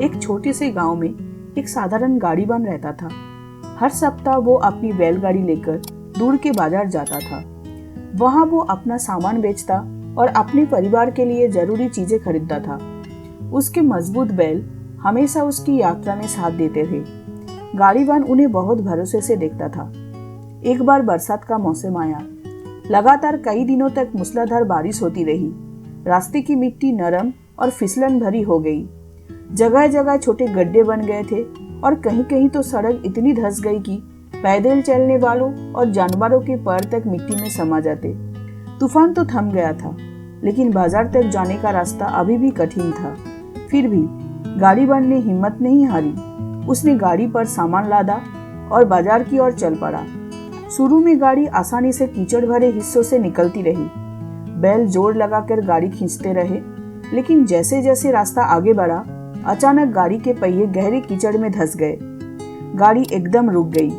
एक छोटे से गांव में एक साधारण गाड़ीवान रहता था। हर सप्ताह वो अपनी बैलगाड़ी लेकर दूर के बाजार जाता था। वहां वो अपना सामान बेचता और अपने परिवार के लिए जरूरी चीजें खरीदता था। उसके मजबूत बैल हमेशा उसकी यात्रा में साथ देते थे। गाड़ीवान उन्हें बहुत भरोसे से देखता था। एक बार बरसात का मौसम आया। लगातार कई दिनों तक मूसलाधार बारिश होती रही। रास्ते की मिट्टी नरम और फिसलन भरी हो गई। जगह जगह छोटे गड्ढे बन गए थे और कहीं कहीं तो सड़क इतनी धंस गई कि पैदल चलने वालों और जानवरों के पैर तक मिट्टी में समा जाते। तूफान तो थम गया था, लेकिन बाजार तक जाने का रास्ता अभी भी कठिन था। फिर भी गाड़ीवान ने हिम्मत नहीं हारी। उसने गाड़ी पर सामान लादा और बाजार की ओर चल पड़ा। शुरू में गाड़ी आसानी से कीचड़ भरे हिस्सों से निकलती रही। बैल जोर लगाकर गाड़ी खींचते रहे, लेकिन जैसे जैसे रास्ता आगे बढ़ा, अचानक गाड़ी के पहिए गहरे कीचड़ में धंस गए। गाड़ी एकदम रुक गई।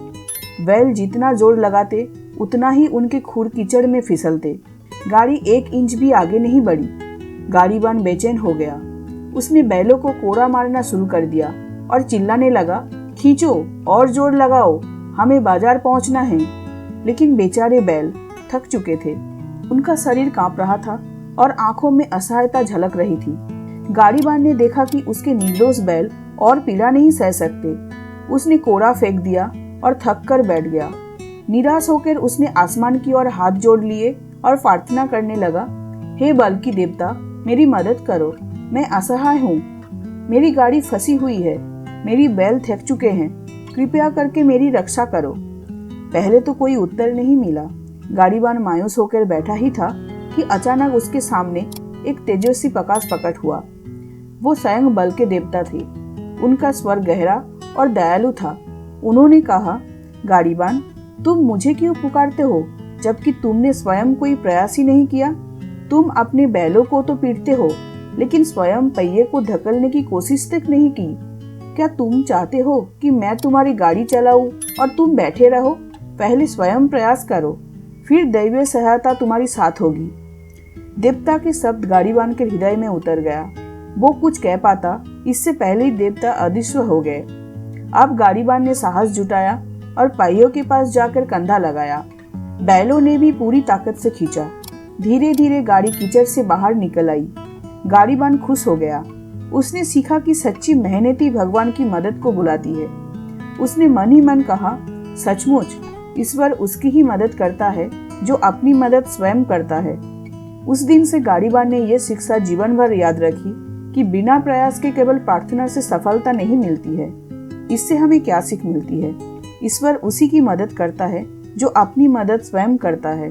बैल जितना जोर लगाते उतना ही उनके खुर कीचड़ में फिसलते। गाड़ी 1 इंच भी आगे नहीं बढ़ी। गाड़ीवान बेचैन हो गया। उसने बैलों को कोड़ा मारना शुरू कर दिया और चिल्लाने लगा, खींचो और जोर लगाओ, हमें बाजार पहुंचना है। लेकिन बेचारे बैल थक चुके थे। उनका शरीर कांप रहा था और आंखों में असहायता झलक रही थी। गाड़ीवान ने देखा कि उसके निर्दोष बैल और पीड़ा नहीं सह सकते। उसने कोड़ा फेंक दिया और थक कर बैठ गया। निराश होकर उसने आसमान की ओर हाथ जोड़ लिए और प्रार्थना करने लगा, हे बल की देवता, मेरी मदद करो, मैं असहाय हूँ। मेरी गाड़ी फंसी हुई है, मेरी बैल थक चुके हैं, कृपया करके मेरी रक्षा करो। पहले तो कोई उत्तर नहीं मिला। गाड़ीवान मायूस होकर बैठा ही था कि अचानक उसके सामने एक तेजस्वी प्रकाश प्रकट हुआ। वो स्वयं बल के देवता थे। उनका स्वर गहरा और दयालु था। उन्होंने कहा, गाड़ीवान, तुम मुझे क्यों पुकारते हो, जबकि तुमने स्वयं कोई प्रयास ही नहीं किया? तुम अपने बैलों को तो पीटते हो, लेकिन स्वयं पहिए को धकेलने की कोशिश तक नहीं की। क्या तुम चाहते हो कि मैं तुम्हारी गाड़ी चलाऊं और तुम बैठे रहो? पहले स्वयं प्रयास करो, फिर दैवीय सहायता तुम्हारी साथ होगी। देवता के शब्द गाड़ीवान के हृदय में उतर गया। वो कुछ कह पाता इससे पहले ही देवता अदृश्य हो गए। अब गाड़ीवान ने साहस जुटाया और पहियों के पास जाकर कंधा लगाया। बैलों ने भी पूरी ताकत से खींचा। धीरे धीरे गाड़ी कीचड़ से बाहर निकल आई। गाड़ीवान खुश हो गया। उसने सीखा कि सच्ची मेहनती भगवान की मदद को बुलाती है। उसने मन ही मन कहा, सचमुच ईश्वर उसकी ही मदद करता है जो अपनी मदद स्वयं करता है। उस दिन से गाड़ीवान ने यह शिक्षा जीवन भर याद रखी कि बिना प्रयास के केवल प्रार्थना से सफलता नहीं मिलती है। इससे हमें क्या सीख मिलती है? ईश्वर उसी की मदद करता है जो अपनी मदद स्वयं करता है।